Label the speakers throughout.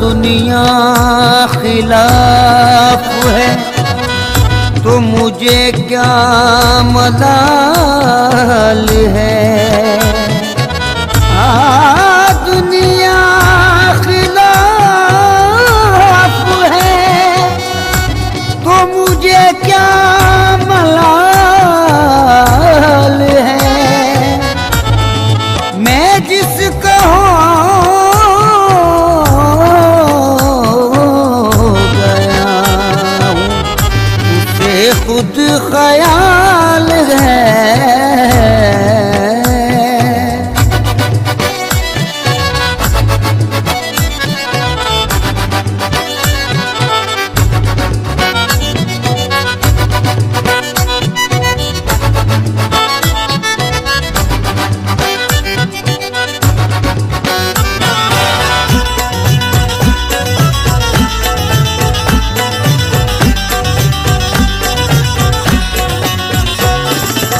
Speaker 1: दुनिया खिलाफ है तो मुझे क्या मलाल है। दुनिया खिलाफ है तो मुझे क्या मलाल है। मैं जिसका खुद ख्याल है।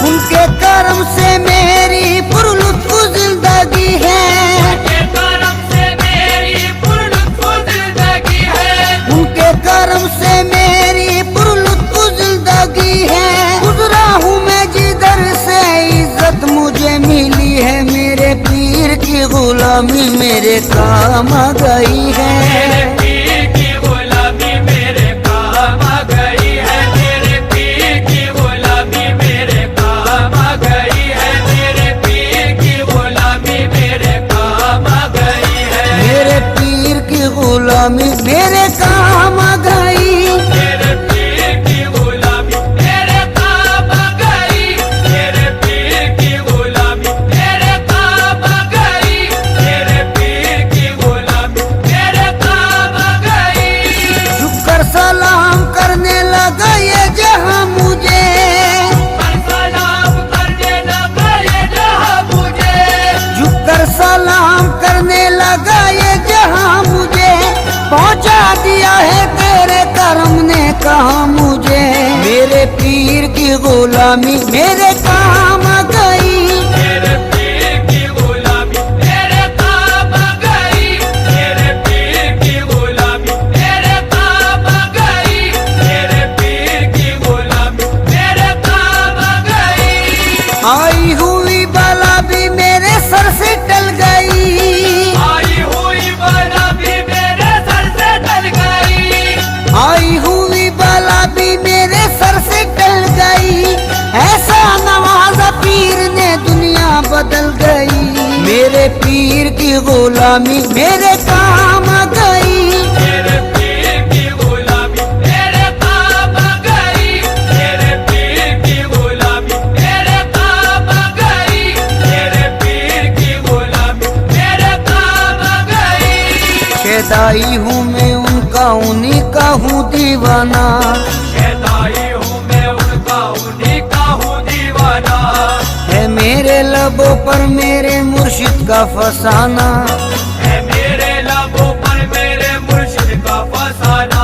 Speaker 1: उनके कर्म से मेरी पुरलुत्फ जिंदगी है। उनके कर्म से मेरी पुरलुत्फ जिंदगी है। उनके कर्म से मेरी पुरलुत्फ जिंदगी है। गुजरा हूँ मैं जिधर से इज्जत मुझे मिली है। मेरे पीर की गुलामी मेरे काम आ गई है। मेरे पीर की गुलामी मेरे काम आ गई है। मेरे पीर की गुलामी मेरे काम आ गई है। मेरे पीर की गुलामी मेरे काम आ गई है। मेरे पीर की गुलामी मेरे काम आ गई। मेरे पीर की गुलामी मेरे काम आ गई। मेरे पीर की गुलामी मेरे काम आ गई। मेरे पीर की गुलामी मेरे काम आ गई। झुककर सलाम करने लगा ये जहां मुझे। सलाम करने लगा ये जहां मुझे। झुककर सलाम करने लगा ये जहां मुझे। पहुंचा दिया है तेरे कर्म ने कहा मुझे। मेरे पीर की गुलामी मेरे काम आ गई। मेरे पीर की गुलामी मेरे काम आ गई। मेरे पीर की गुलामी मेरे काम आ गई। मेरे पीर की गुलामी मेरे काम आ गई। आई हुई बला भी मेरे सर से टल गई। आई हुई बला भी मेरे सर से टल गई। आई हुई बला भी मेरे सर से टल गई। ऐसा नवाजा पीर ने दुनिया बदल गई। मेरे पीर की गुलामी मेरे काम आ गई। मेरे पीर की गुलामी मेरे काम आ गई। मेरे पीर की गुलामी मेरे काम आ गई। मेरे पीर की गुलामी मेरे काम आ गई। शेदाई हूँ मैं उनका उन्हीं का हूँ दीवाना। शेदाई हूँ मैं उनका उन्हीं का हूँ दीवाना। है मेरे लबों पर मेरे मुर्शिद का फसाना। है मेरे लबों पर मेरे मुर्शिद का फसाना।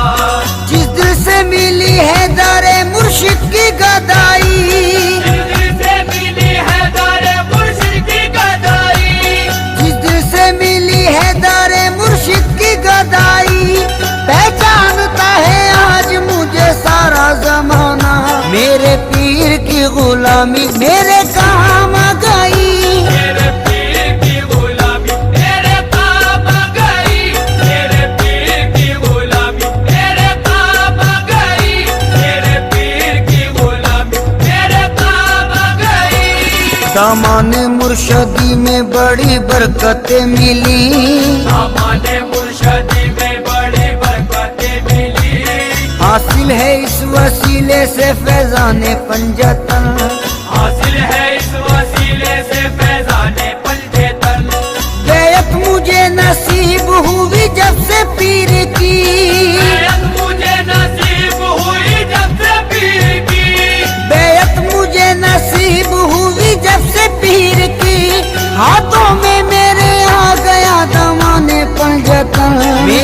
Speaker 1: जिस दिल से मिली है दारे मुर्शिद की गदाई। जिस दिल से मिली है दारे मुर्शिद की गदाई। जिस दिल से मिली है दारे मुर्शिद की गदाई। पहचानता है आज मुझे सारा जमाना। मेरे पीर की गुलामी मेरे काम आ गई। मेरे पीर की गुलामी मेरे काम आ गई। मेरे पीर की गुलामी मेरे काम आ गई। मेरे पीर की गुलामी मेरे काम आ गई। दामाने मुर्शदी में बड़ी बरकतें मिली। दामाने मुर्शदी में बड़ी बरकतें मिली। हासिल है इस वसीले से फैजाने पंजतन। हासिल है इस वसीले से फैजाने पंजतन। बेयत मुझे नसीब हुई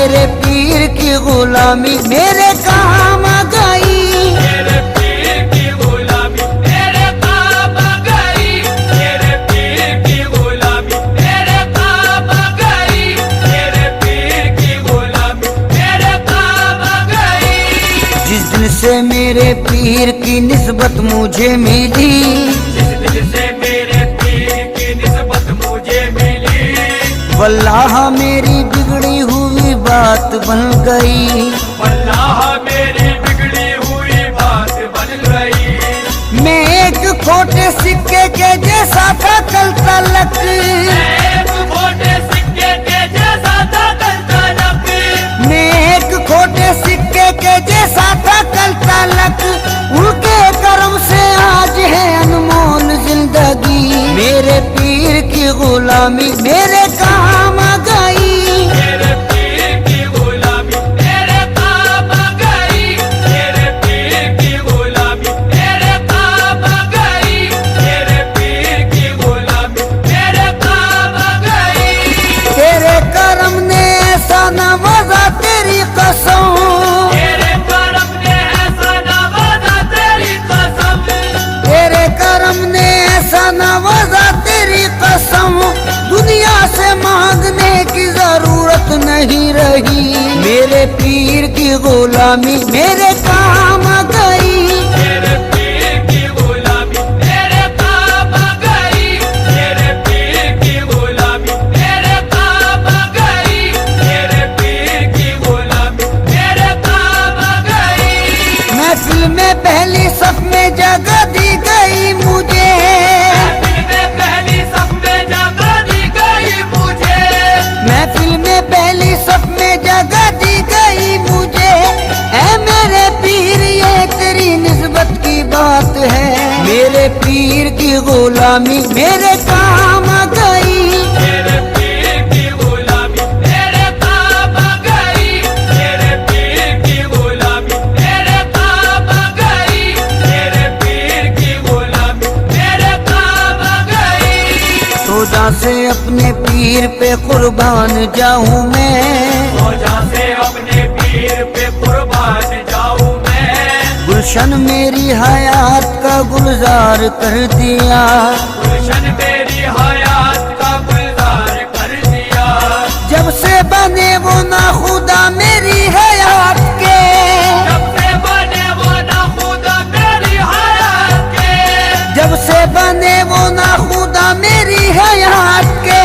Speaker 1: मेरे पीर की गुलामी मेरे काम आ गई।
Speaker 2: मेरे पीर की गुलामी मेरे काम आ गई। मेरे पीर की गुलामी मेरे काम आ गई। मेरे पीर की गुलामी मेरे काम आ गई।
Speaker 1: जिस दिन से मेरे पीर की निस्बत मुझे मिली,
Speaker 2: जिस दिन से मेरे पीर की निस्बत मुझे मिली,
Speaker 1: वल्लाह मेरी बिगड़ी हुई बात बन गई।
Speaker 2: वल्लाह मेरी बिगड़ी हुई बात बन गई।
Speaker 1: मैं एक खोटे सिक्के के जैसा था कल तलक,
Speaker 2: एक खोटे सिक्के के जैसा था कल तलक।
Speaker 1: मैं एक खोटे सिक्के के जैसा था कल तलक। उनके कर्म से आज है अनमोल जिंदगी। मेरे पीर की गुलामी मेरे काम आ गई।
Speaker 2: मेरे पीर की गुलामी मेरे काम आ गई। मेरे पीर की गुलामी मेरे काम आ गई। मेरे पीर की गुलामी मेरे काम आ गई।
Speaker 1: तेरे कर्म ने ऐसा नवाजा तेरी कसम,
Speaker 2: तेरे करम ने ऐसा नवाजा तेरी कसम।
Speaker 1: तेरे कर्म ने ऐसा नवाजा तेरी कसम। दुनिया से मांगने की जरूरत नहीं रही। मेरे पीर की गुलामी मेरे काम आ गई।
Speaker 2: मेरे पीर की गुलामी मेरे काम आ गई। मेरे पीर की गुलामी मेरे काम आ गई। मेरे पीर की गुलामी मेरे काम आ गई।
Speaker 1: महफिल में पहली सफ में जगह दी गई मुझे।
Speaker 2: महफिल में पहली सफ में जगह दी गई मुझे।
Speaker 1: महफिल में पहली सफ में जगह दी गई मुझे। ऐ मेरे पीर ये तेरी निस्बत की बात है। मेरे पीर की गुलामी मेरे काम आ गई।
Speaker 2: मेरे पीर की गुलामी मेरे काम आ गई। मेरे पीर की गुलामी मेरे काम आ गई। मेरे पीर की गुलामी मेरे काम आ गई।
Speaker 1: सोजा से अपने पीर पे कुर्बान जाऊं मैं।
Speaker 2: रोजा से अपने पीर पे कुर्बान जाऊं मैं।
Speaker 1: गुलशन मेरी हयात का गुलजार कर दिया।
Speaker 2: गुलशन मेरी हयात का गुलजार कर दिया।
Speaker 1: जब से बने वो ना खुदा मेरी हयात के,
Speaker 2: जब से बने वो ना खुदा मेरी हयात के।
Speaker 1: जब से बने वो ना खुदा मेरी हयात के।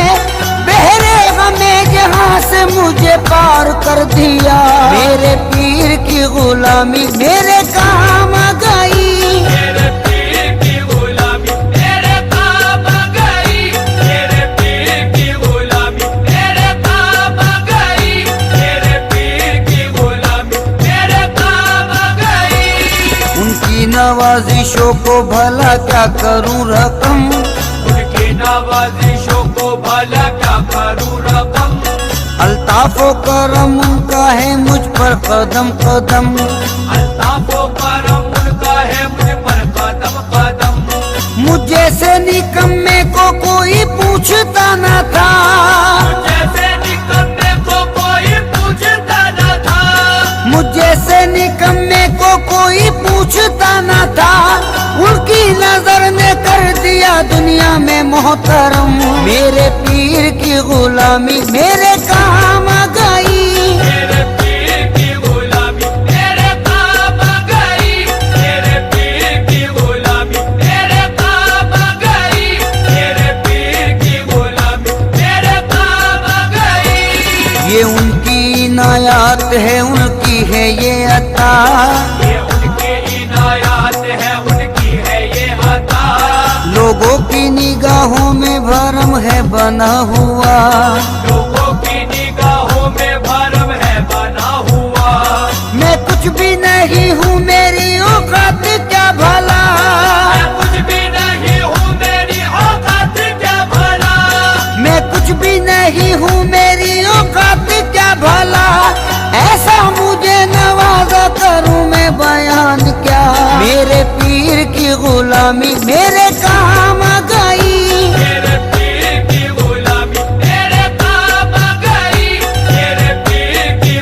Speaker 1: बहरे हमें जहाँ से मुझे पार कर दिया। मेरे पीर की गुलामी मेरे काम आ गई।
Speaker 2: मेरे पीर की गुलामी मेरे काम आ गई। मेरे पीर की गुलामी मेरे काम आ गई। मेरे पीर की गुलामी मेरे काम आ गई।
Speaker 1: उनकी नवाजिशों को भला क्या करूं रकम।
Speaker 2: उनकी नवाजिशों को भला क्या करूं रकम।
Speaker 1: अल्ताफो करम उनका है मुझ पर कदम कदम।
Speaker 2: अल्ताफो करम उनका है मुझ पर कदम कदम।
Speaker 1: मुझ जैसे निकम्मे को कोई पूछता न था।
Speaker 2: जैसे निकम्मे को कोई पूछता न था।
Speaker 1: मुझ जैसे निकम्मे को कोई पूछता न था। उनकी नजर ने कर दिया दुनिया में मोहतरम। मेरे पीर की गुलामी मेरे काम आ गई।
Speaker 2: मेरे पीर की गुलामी मेरे काम आ गई। मेरे पीर की गुलामी मेरे काम आ गई। मेरे पीर की गुलामी मेरे काम आ गई।
Speaker 1: ये उनकी इनायत है उनकी है ये अता।
Speaker 2: ये उनकी इनायत है उनकी है ये अता।
Speaker 1: लोगों की निगाहों में भरम है बना हुआ।
Speaker 2: लोगों की निगाहों में भरम है बना हुआ।
Speaker 1: मैं कुछ भी नहीं हूँ मेरी औकात क्या भला।
Speaker 2: मैं कुछ भी नहीं हूँ मेरी औकात क्या भला।
Speaker 1: मैं कुछ भी नहीं हूँ मेरी औकात क्या भला। ऐसा मुझे नवाजा करूँ मैं बयान क्या। मेरे पीर की गुलामी मेरे काम आ गई।
Speaker 2: मेरे पीर की गुलामी मेरे काम आ गई। मेरे पीर की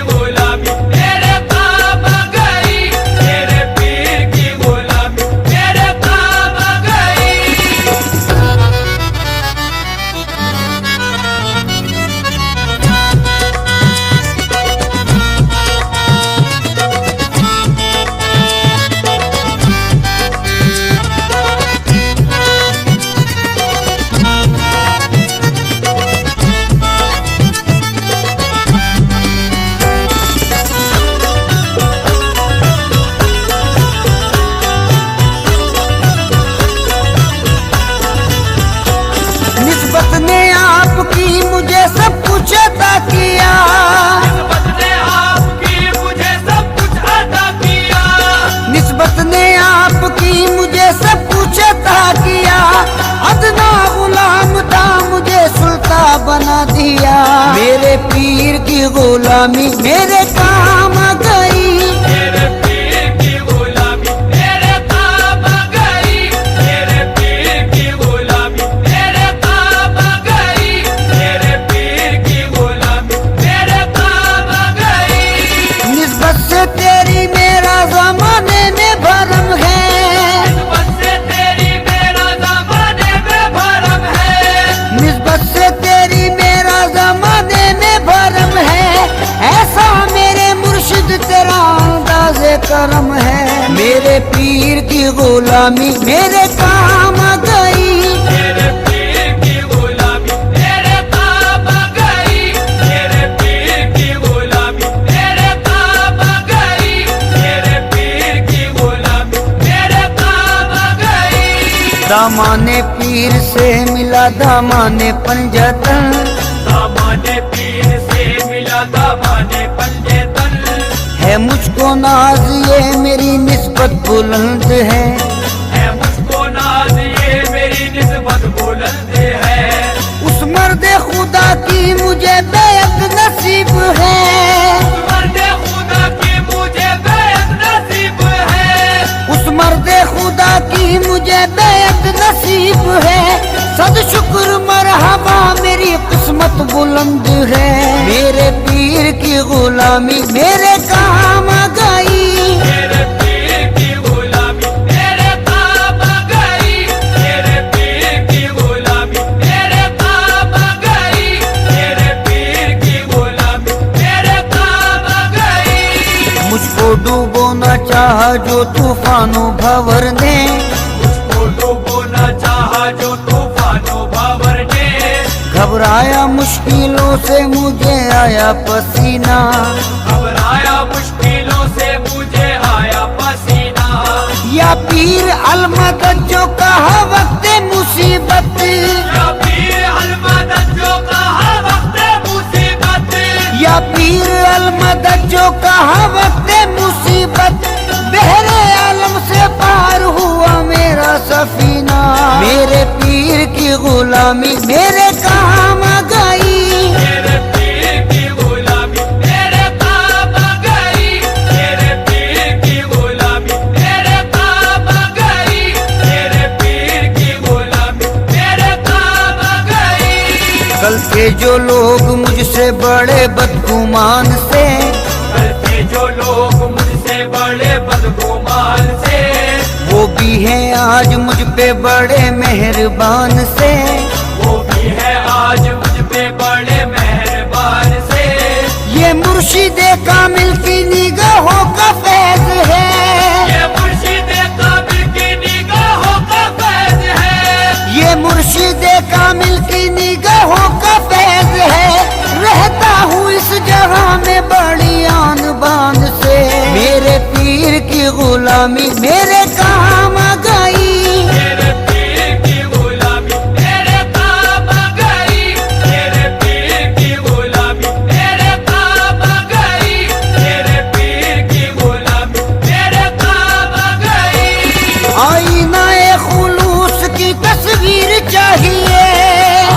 Speaker 1: गुलामी मेरे काम गई।
Speaker 2: तेरे पीर की गुलामी तेरे काम गई। तेरे पीर की गुलामी तेरे काम गई। तेरे पीर की गुलामी तेरे काम गई।
Speaker 1: निस्बत से तेरी मेरा जमाने में भरम है।
Speaker 2: निस्बत से तेरी मेरा ज़माने में भरम है।
Speaker 1: निस्बत से तेरी मेरा जमाने में भरम है। ऐसा मेरे मुर्शिद तेरा अंदाज़े करम है। मेरे पीर की गुलामी मेरे काम गई।
Speaker 2: तेरे पीर की गुलामी तेरे काम गई। तेरे पीर की गुलामी तेरे काम गई। तेरे पीर की गुलामी तेरे काम गई।
Speaker 1: दामाने पीर से मिला दामाने पंजतन।
Speaker 2: दामाने पीर से मिला दामाने पंजेतन।
Speaker 1: है मुझको नाज ये मेरी निस्बत बुलंद है।
Speaker 2: मुझको नाज ये मेरी निस्बत बुलंद है।
Speaker 1: उस मर्द खुदा की मुझे बेअद नसीब है।
Speaker 2: मर्द खुदा की मुझे बेअद नसीब है।
Speaker 1: उस मर्द खुदा की मुझे बेअद नसीब है। सद शुक्र मरहबा मेरी किस्मत बुलंद है। मेरे पीर की गुलामी मेरे काम गई।
Speaker 2: तेरे पीर की गुलामी तेरे काम गई। तेरे पीर की गुलामी तेरे काम गई। तेरे पीर की गुलामी तेरे काम गई।
Speaker 1: मुझको डूबोना चाहा जो तूफानों भंवर ने।
Speaker 2: मुझको डूबोना चाहा जो तूफानों भंवर ने।
Speaker 1: घबराया मुश्किलों से मुझे आया पसीना।
Speaker 2: घबराया मुश्किलों से मुझे आया पसीना।
Speaker 1: या पीर अलमदद जो कहा वक्त मुसीबत।
Speaker 2: या पीर अलमदद जो कहा वक्त मुसीबत।
Speaker 1: या पीर अलमदद जो कहा वक्त मुसीबत। बहरे आलम से पार हुआ मेरा सफीना। मेरे पीर की गुलामी मेरे काम गई।
Speaker 2: तेरे पीर की गुलामी तेरे काम गई। तेरे पीर की गुलामी तेरे काम गई। तेरे पीर की गुलामी तेरे काम गई।
Speaker 1: कल के जो लोग मुझसे बड़े बदगुमान से।
Speaker 2: कल के जो लोग मुझसे बड़े बदगुमान से।
Speaker 1: वो भी हैं आज मुझ पे बड़े मेहरबान से।
Speaker 2: वो भी है आज मुझ पे बड़े मेहरबान से।
Speaker 1: ये मुर्शिदे कामिल की निगाहों का फैज है।
Speaker 2: ये मुर्शिदे कामिल की निगाहों का फैज है।
Speaker 1: ये मुर्शिदे कामिल की निगाहों का फैज है। रहता हूँ इस जगह में बड़ी आन बान से। मेरे पीर की गुलामी मेरे काम गई।
Speaker 2: तेरे पीर की गुलामी तेरे काम गई। तेरे पीर की गुलामी तेरे काम गई। तेरे पीर की गुलामी तेरे काम गई।
Speaker 1: आईनाए खुलूस की तस्वीर चाहिए।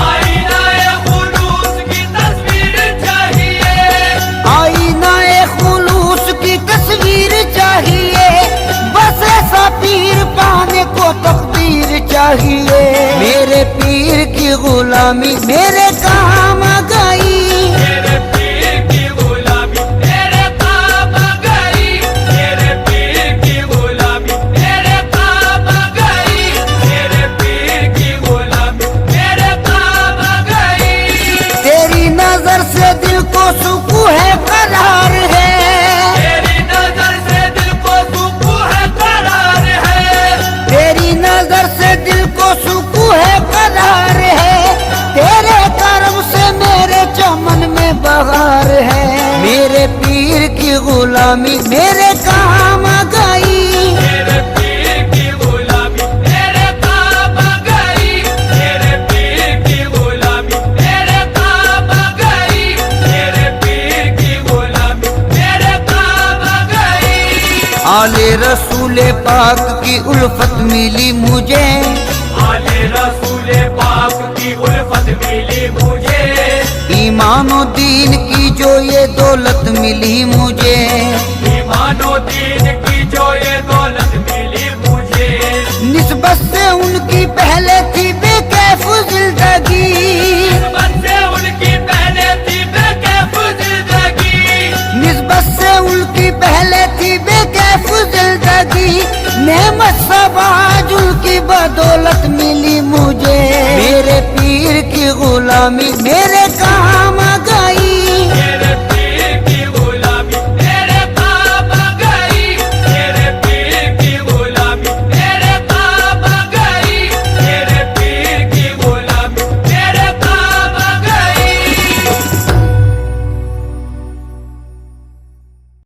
Speaker 2: आईनाए खुलूस की तस्वीर चाहिए।
Speaker 1: आईनाए खुलूस की तस्वीर चाहिए। बस ऐसा पीर पाने को तकदीर चाहिए। मेरे पीर की गुलामी मेरे काम गई।
Speaker 2: तेरे पीर की गुलामी तेरे काम गई। तेरे पीर की गुलामी तेरे काम गई। तेरे पीर की गुलामी तेरे काम गई।
Speaker 1: तेरी नजर से दिल को सुकून है करार है।
Speaker 2: तेरी नजर से दिल को सुकून है करार है।
Speaker 1: तेरी नजर से दिल को सुकून है करार है। तेरे करम से मेरे चमन में बहार है। मेरे पीर की गुलामी मेरे काम गई।
Speaker 2: तेरे पीर की गुलामी तेरे काम गई। तेरे पीर की गुलामी तेरे काम गई। तेरे पीर की गुलामी तेरे काम गई।
Speaker 1: आले रसूले पाक की उल्फत मिली मुझे।
Speaker 2: आले रसूले पाक की उल्फत मिली मुझे।
Speaker 1: ईमानो दीन की जो ये दौलत मिली मुझे,
Speaker 2: ईमानो दीन की जो ये दौलत मिली मुझे,
Speaker 1: निस्बत से उनकी पहले थी बेकैफ जिंदगी।